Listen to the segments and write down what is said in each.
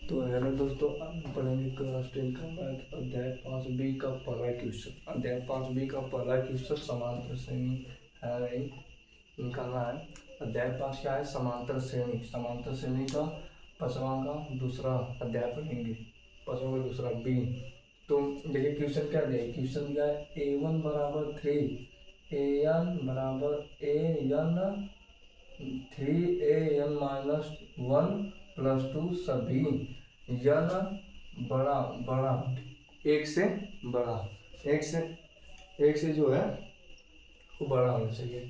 तो हेलो दोस्तों, हम पढ़ेंगे क्लास 10 का मैथ अध्याय 5B का पहला क्वेश्चन। अध्याय 5B का पहला क्वेश्चन समांतर श्रेणी है, नहीं निकालना है। अध्याय 5 क्या है? समांतर श्रेणी। समांतर श्रेणी का पांचवा का दूसरा अध्याय पढ़ेंगे। पांचवा का दूसरा बी। तो देखिए क्वेश्चन क्या दिया है। क्वेश्चन दिया है A1 बराबर 3 AN बराबर AN 3 AN-1 + 2 सभी यन बड़ा बड़ा एक से बड़ा एक से जो है वो बड़ा होना चाहिए।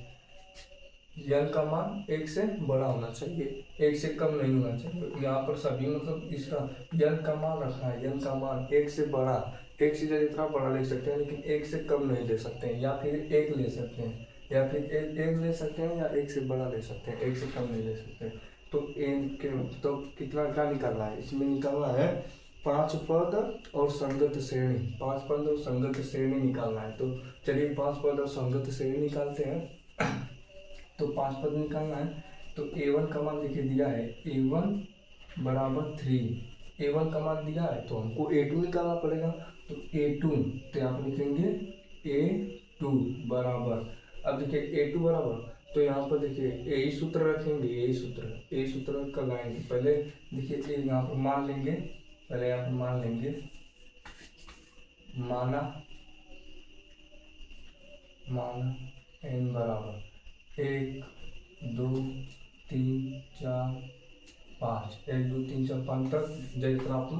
यन का मान एक से बड़ा होना चाहिए, एक से कम नहीं होना चाहिए। यहाँ पर सभी मतलब इसका यन का मान रखना है। यन का मान एक से बड़ा, एक से जितना बड़ा ले सकते हैं, लेकिन एक से कम नहीं ले सकते हैं। या फिर एक ले सकते हैं, या फिर एक ले सकते हैं, या एक से बड़ा ले सकते हैं, एक से कम नहीं ले सकते। तो तो कितना क्या निकालना है? इसमें निकालना है 5 पद और संगत श्रेणी। 5 पद और संगत श्रेणी निकालना है। तो चलिए 5 पद और संगत श्रेणी निकालते हैं। तो 5 पद निकालना है। तो A1 का मान देखिए दिया है A1 बराबर 3। A1 का मान दिया है तो हमको A2 निकालना पड़ेगा। तो A2 तो यहाँ पर लिखेंगे A2 बराबर। अब देखिए A2 बराबर, तो यहाँ पर देखिए यही सूत्र रखेंगे। यही सूत्र कर लाएंगे। पहले देखिए यहाँ पर मान लेंगे। पहले यहाँ पर मान लेंगे, माना n बराबर 1 2 3 4 5, 1 2 3 4 5 तक जितना आप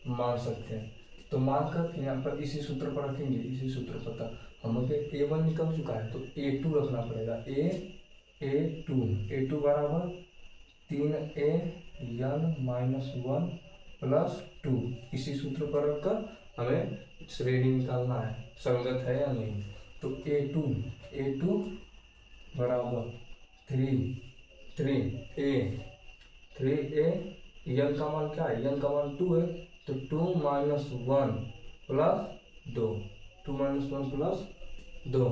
मान सकते हैं। तो मान कर फिर यहाँ पर इसी सूत्र पर रखेंगे। इसी सूत्र पर था हमें A1 निकल चुका है, तो A2 रखना पड़ेगा। A2 बराबर 3 AN-1 + 2। इसी सूत्र पर रखकर हमें श्रेणी निकालना है, संगत है या नहीं। तो A2 बराबर 3A यन का मान क्या है? यन का मान 2 है, तो 2 - 1 + 2। 2 - 1 + 2।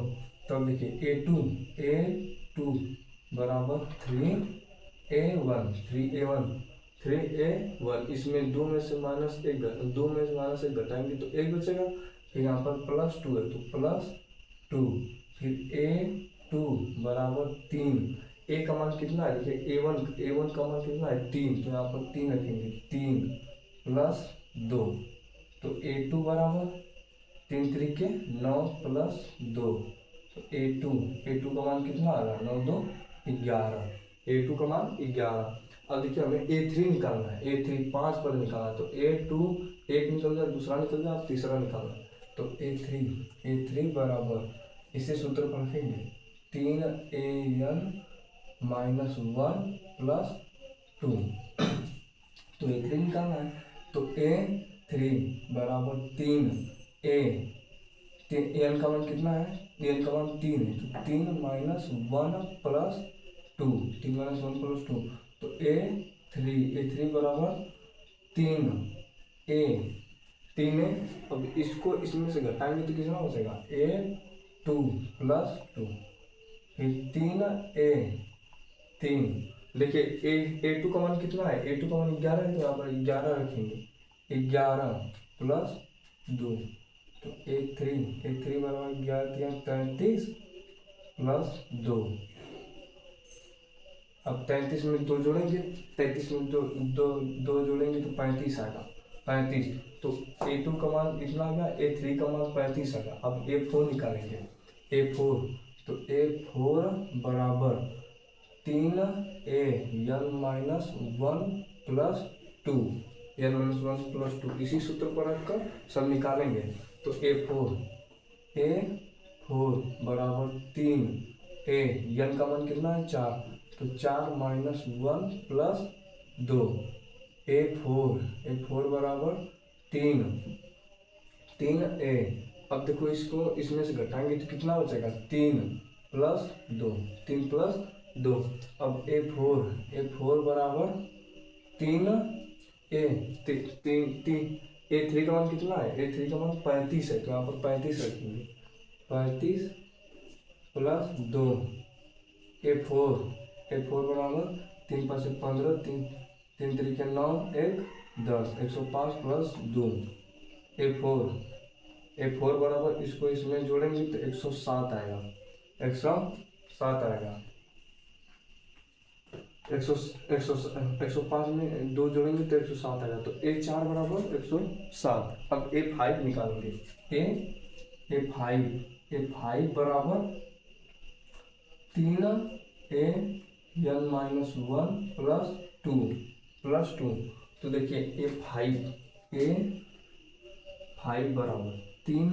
तब देखिए A2 बराबर 3A1। इसमें 2 में से माइनस एक घटाएंगे तो एक बचेगा। फिर यहाँ पर +2 है, तो +2। फिर A2 बराबर 3। ए का मान कितना है? देखिए A1 का मान कितना है? 3। तो यहाँ पर 3 रखेंगे। 3 + 2। तो A2 बराबर 3 3 के 9 + 2। तो A2 का मान कितना आ रहा है? 9 2 11। A2 का मान 11। अब देखिए हमें A3 निकालना है। A3 5 पद निकालना है। तो A2 एक निकल गया, दूसरा निकल गया, अब तीसरा निकालना है। तो A3 बराबर इसे सूत्र पर रखेंगे 3AN-1 + 2। तो A3 निकालना है। तो A3 बराबर 3 एन का मान कितना है? एन का मान 3 है, तो 3 - 1 + 2। 3 - 1 + 2। तो A3 बराबर 3 ए 3 है। अब इसको इसमें से घटाएंगे तो कितना बचेगा? A2 + 2। फिर 3 देखिए A2 का मान कितना है? A2 का मान 11 है, तो यहाँ पर 11 रखेंगे। 11 + 2। तो A3 बराबर 11 - 33 + 2। अब 33 में 2 जोड़ेंगे, 33 में दो जोड़ेंगे तो 35 आएगा। 35। तो A2 का मान इतना आ गया, A3 का मान 35 आ गया। अब A4 निकालेंगे। A4 तो A4 बराबर 3AN-1 + 2। N-1 + 2 इसी सूत्र पर रखकर सब निकालेंगे। तो A4 बराबर 3 यन का मान कितना है? 4। तो 4 - 1 + 2। A4 बराबर 3A। अब देखो इसको इसमें से घटाएंगे तो कितना बचेगा? 3 + 2। 3 + 2। अब A4 बराबर 3A। A3 का मान कितना है? A3 का मान 35 है, तो यहाँ पर 35 रखेंगे। 35 + 2। A4 बराबर 3 × 5 = 15, 3 3 3 के 9 1 10, 105 प्लस 2 A4, A4 बराबर इसको इसमें जोड़ेंगे तो 107 आएगा, 107 आएगा। 105 में 2 जोड़ेंगे तो 107 आएगा, तो A4 बराबर 107। अब A5 निकालेंगे। A5 बराबर 3 A n प्लस 2 तो देखिए A5 बराबर 3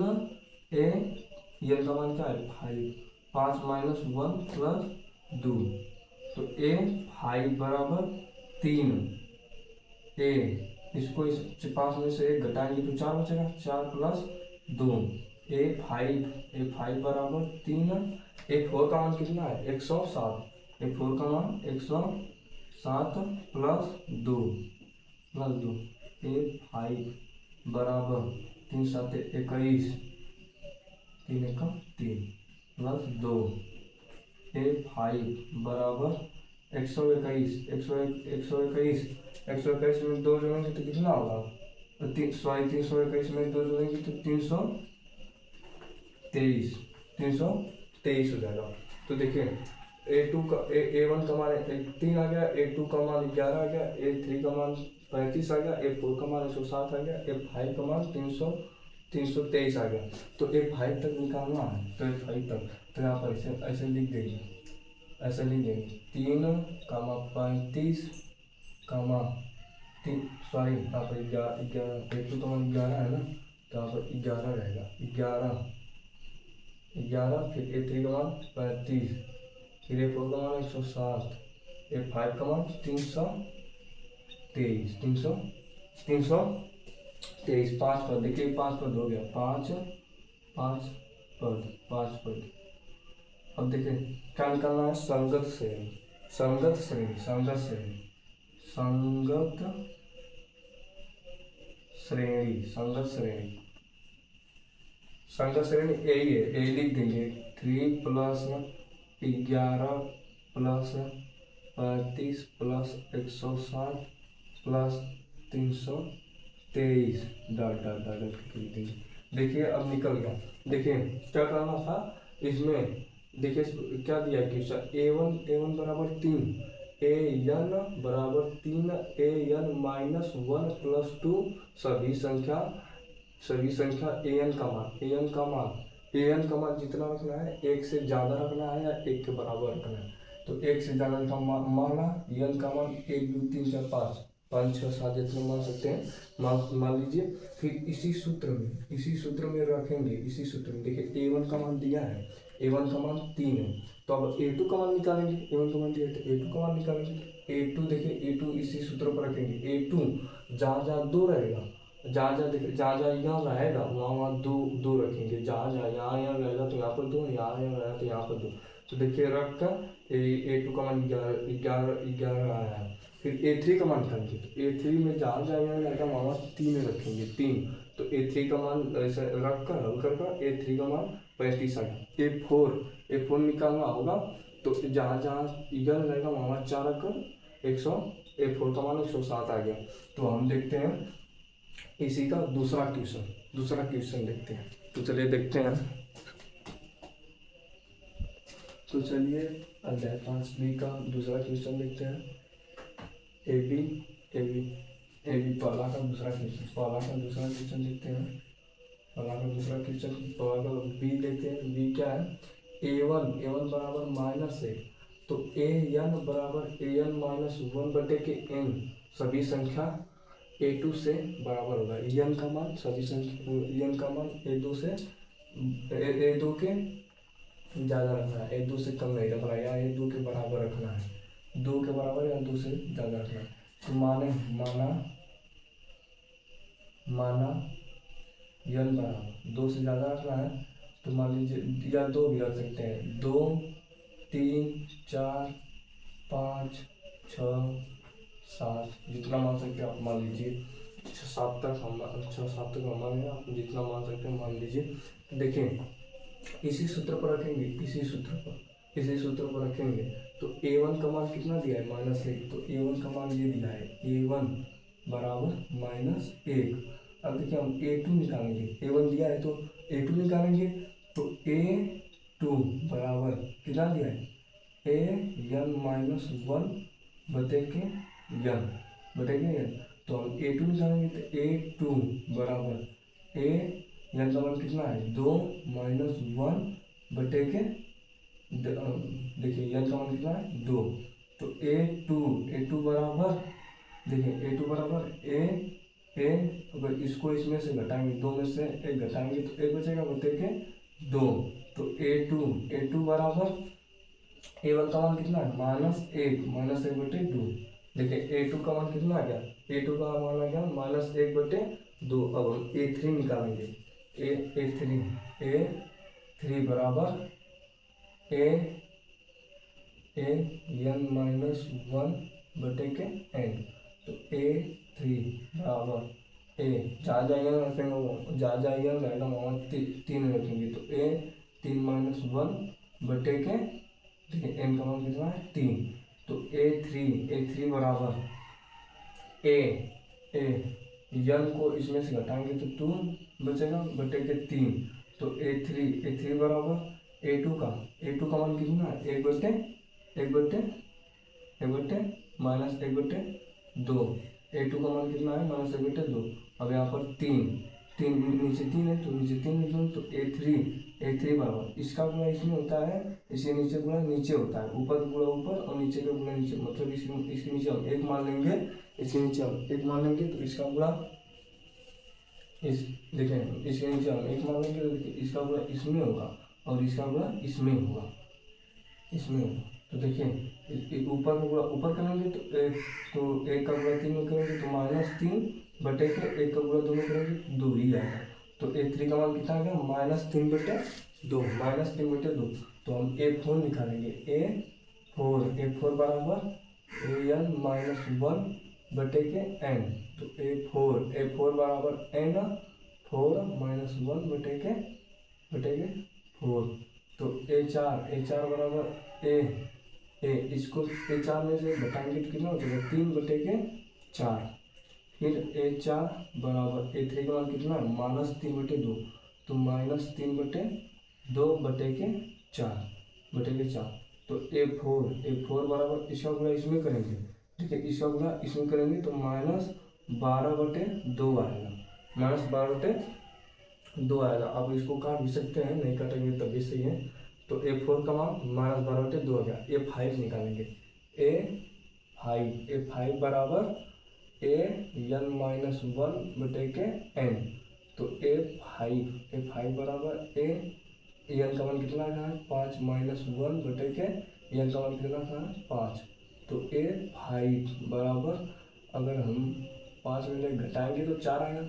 A n का मान क्या है 5, 5 माइनस 1 प्लस 2 तो A5 बराबर 3 A, इसको इस 5 में से 1 घटाएंगे तो 4 बचेगा, 4 प्लस 2 A5 बराबर 3 A4 का मान कितना है 107, A4 का मान 107 प्लस 2 A5 बराबर 3 7 21, 3 1 3 प्लस 2 A5 बराबर 121 में 2 जोड़ेंगे तो कितना होगा, 321 में 2 जोड़ेंगे तो 323 हो जाएगा। तो देखिए A1 का मान 3 आ गया, A2 का मान 11 आ गया, A3 का मान 35 आ गया, A4 का मान 107 आ गया, A5 का मान 323 आ गया। तो A5 तक निकालना है, तो A5 तक तो यहाँ पर ऐसे लिख देंगे, 3, 35, सॉरी यहाँ पर 11 A2 का मान 11 है ना, तो यहाँ पर 11 रहेगा, 11 फिर A3 का मान 35, फिर A4 का मान 107, A5 का मान 323 5 पद, देखिए 5 पद हो गया, 5 पद। अब देखिए क्या निकालना है, संगत श्रेणी यही है, ए लिख देंगे 3 plus 11 plus 35 plus 107 plus 323 dot लिख देंगे। देखिए अब निकल गया। देखिए क्या करना था इसमें, देखिए क्या दिया क्वेश्चन, A1 बराबर 3 AN बराबर 3 AN माइनस 1 प्लस 2 सभी संख्या AN का मान जितना रखना है, 1 से ज़्यादा रखना है या 1 के बराबर रखना है। तो 1 से ज़्यादा का माना n का मान 1 2 3 4 5 6 7 जितने मान सकते हैं मान लीजिए। फिर इसी सूत्र में रखेंगे, इसी सूत्र में देखिए A1 का मान दिया है, A1 का मान 3 है, तो अब A2 का मान निकालेंगे। A1 का मान दिया है तो A2 का मान निकालेंगे। A2 देखिए A2 इसी सूत्र पर रखेंगे, A2 जहाँ 2 रहेगा, जहाँ यहाँ रहेगा वहाँ 2 रखेंगे, जहाँ यहाँ रहेगा तो यहाँ पर 2, यहाँ रहेगा तो यहाँ पर 2। तो देखिए रख कर A2 का मान 11 आया है। फिर A3 का मान निकालेंगे, तो A3 में जहाँ यहाँ रहेगा वहाँ 3 रखेंगे, 3। तो A3 का मान ऐसे रख कर हल कर A3 का मान 35 आ गया। A4 निकालना होगा, तो जहाँ यहाँ रहेगा वहाँ 4 रखकर 100, A4 का मान 107 आ गया। तो हम देखते हैं इसी का दूसरा क्वेश्चन देखते हैं। तो चलिए देखते हैं। तो चलिए अध्याय 5B का दूसरा क्वेश्चन देखते हैं। AB पहला का दूसरा क्वेश्चन देखते हैं। पहला का B देखते हैं। B क्या है, A1 बराबर -1, तो AN बराबर AN माइनस 1/n सभी संख्या A2 से बराबर होगा। n का मान सभी संख्या n का मान A2 से A2 के ज़्यादा रखना है, A2 से कम नहीं रखना है, या A2 के बराबर रखना है, 2 के बराबर या 2 से ज़्यादा रखना है। तो माना n बराबर 2 से ज़्यादा रखना है, तो मान लीजिए या 2 भी रख सकते हैं, 2 3 4 5 6 7 जितना मान सकते हैं आप मान लीजिए। 7 तक हम मान लिया, आप जितना मान सकते हैं मान लीजिए। देखिए इसी सूत्र पर रखेंगे, इसी सूत्र पर रखेंगे। तो A1 का मान कितना दिया है, -1, तो A1 का मान ये दिया है, A1 बराबर -1। अब देखिए हम A2 निकालेंगे, A1 दिया है तो A2 निकालेंगे, तो A2 बराबर कितना दिया है, an-1 बटे के n। तो हम A2 निकालेंगे तो A2 बराबर n का मान कितना है 2 - 1 बटे के देखिए n का मान कितना है 2। तो A2 बराबर देखिए A2 बराबर a अगर इसको इसमें से घटाएंगे, 2 में से 1 घटाएंगे तो 1 बचेगा बटे के 2। तो A2 बराबर A1 का मान कितना है -1 बटे 2। देखिए A2 का मान कितना आ गया, A2 का मान आ गया -1 बटे 2। अब हम A3 निकालेंगे, A3 बराबर n-1 बटे के n। तो A3 बराबर जहाँ जाएगा ना रखेंगे, वो जहाँ जाएगा रहेगा वहाँ 3 रखेंगे। तो A3 - 1 बटे के देखिए n का मान कितना है 3। तो A3 बराबर n को इसमें से घटाएंगे तो 2 बचेगा बटे के 3। तो A3 बराबर A2 का मान कितना है 1 बटे -1 बटे 2। A2 का मान कितना है -1 बटे 2। अब यहाँ पर 3 नीचे 3 है तो नीचे 3 लिख लो। तो A3 बराबर इसका गुणा इसमें होता है, इसके नीचे गुणा नीचे होता है, ऊपर गुणा ऊपर और नीचे का गुणा नीचे। मतलब इसके नीचे हम 1 मान लेंगे, इसके नीचे हम 1 मान लेंगे तो इसका गुणा देखें इसके नीचे हम 1 मान लेंगे तो देखिए इसका गुणा इसमें होगा और इसका गुणा इसमें होगा। तो देखिए ऊपर का गुणा ऊपर करेंगे तो 1 का गुणा 3 में करेंगे तो -3 बटे के 1 का गुणा 2 में करेंगे तो 2 ही आएगा। तो A3 का मान कितना आ गया -3 बटे 2। तो हम A4 निकालेंगे, A4 बराबर an-1 बटे के n। तो A4 बराबर n-4 - 1 बटे के 4। तो A4 बराबर इसको A4 में से घटाएंगे तो कितना हो जाएगा 3 बटे के 4। फिर A4 बराबर A3 का मान कितना है -3 बटे 2। तो -3 बटे 2 बटे के 4। तो A4 बराबर इसका गुणा इसमें करेंगे, ठीक है, इसका गुणा इसमें करेंगे तो -12 बटे 2 आएगा, -12 बटे 2 आएगा। आप इसको काट भी सकते हैं, नहीं काटेंगे तब भी सही है। तो A4 का मान -12 बटे 2 आ गया। A5 निकालेंगे, A5 बराबर an-1 बटे के n। तो A5 बराबर n का मान कितना है 5 - 1 बटे के n का मान कितना था 5। तो A5 बराबर अगर हम 5 में से घटाएंगे तो 4 आएगा,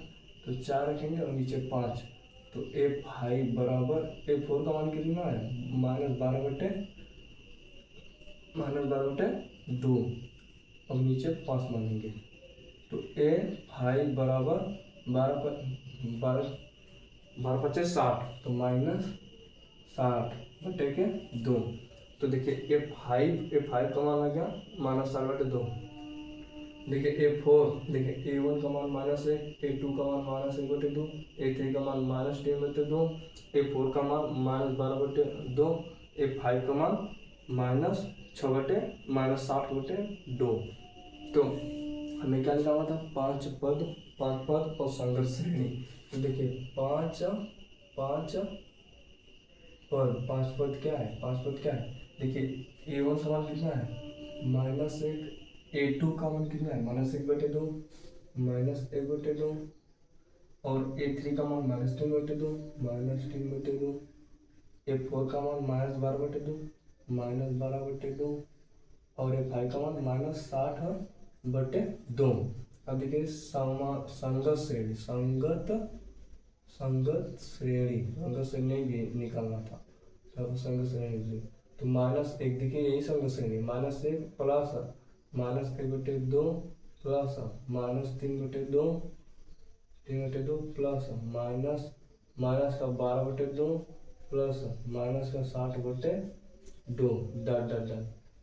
तो 4 रखेंगे और नीचे 5। तो A5 बराबर A4 का मान कितना है -12 बटे 2। अब नीचे 5 मानेंगे तो A5 बराबर 12 पच्चीस 60। तो -60 बटे के 2। तो देखिए A5 का मान आ गया -60 बटे 2। देखिए A4 देखिए A1 का मान -1, A2 का मान -1 बटे 2, A3 का मान -3 बटे 2, A4 का मान -12 बटे 2, A5 का मान -6 बटे -60 बटे 2। तो हमें क्या निकालना था 5 पद और संगत श्रेणी। तो देखिए 5 पद क्या है देखिए A1 का मान कितना है -1, A2 का मान कितना है -1 बटे 2 -1 बटे 2 और A3 का मान -3 बटे 2 -3 बटे 2, A4 का मान -12 बटे 2 -12 बटे 2 और A5 का मान -60 बटे 2। अब देखिए संगत श्रेणी भी निकालना था, तो संगत श्रेणी तो -1 देखिए यही संगत श्रेणी -1 प्लस -1 बटे 2 प्लस -3 बटे 2 प्लस माइनस का 12 बटे 2 प्लस -60 बटे 2 डट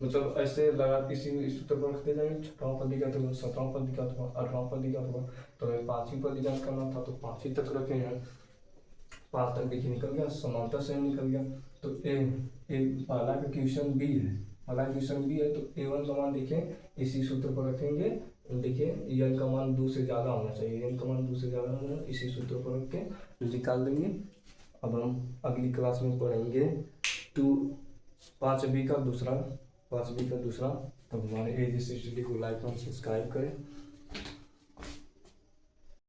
मतलब ऐसे लगा किसी सूत्र पर रखते जाएंगे, 6वां पद दिखात होगा, 7वां पद दिखात होगा, 8वां पद दिखात होगा। तो हमें 5वीं पद दिखात करना था तो 5वीं तक रखे हैं, 5 तक देखिए निकल गया, समांतर से निकल गया। तो ए पहला का क्वेश्चन बी है, पहला क्वेश्चन बी है, तो A1 का मान देखें इसी सूत्र पर रखेंगे। देखिए n का मान 2 से ज़्यादा होना चाहिए, n का मान 2 से ज़्यादा होना है, इसी सूत्र पर रख के निकाल देंगे। अब हम अगली क्लास में पढ़ेंगे 5B का दूसरा। तो हमारे एजी स्टडी को लाइक और सब्सक्राइब करें।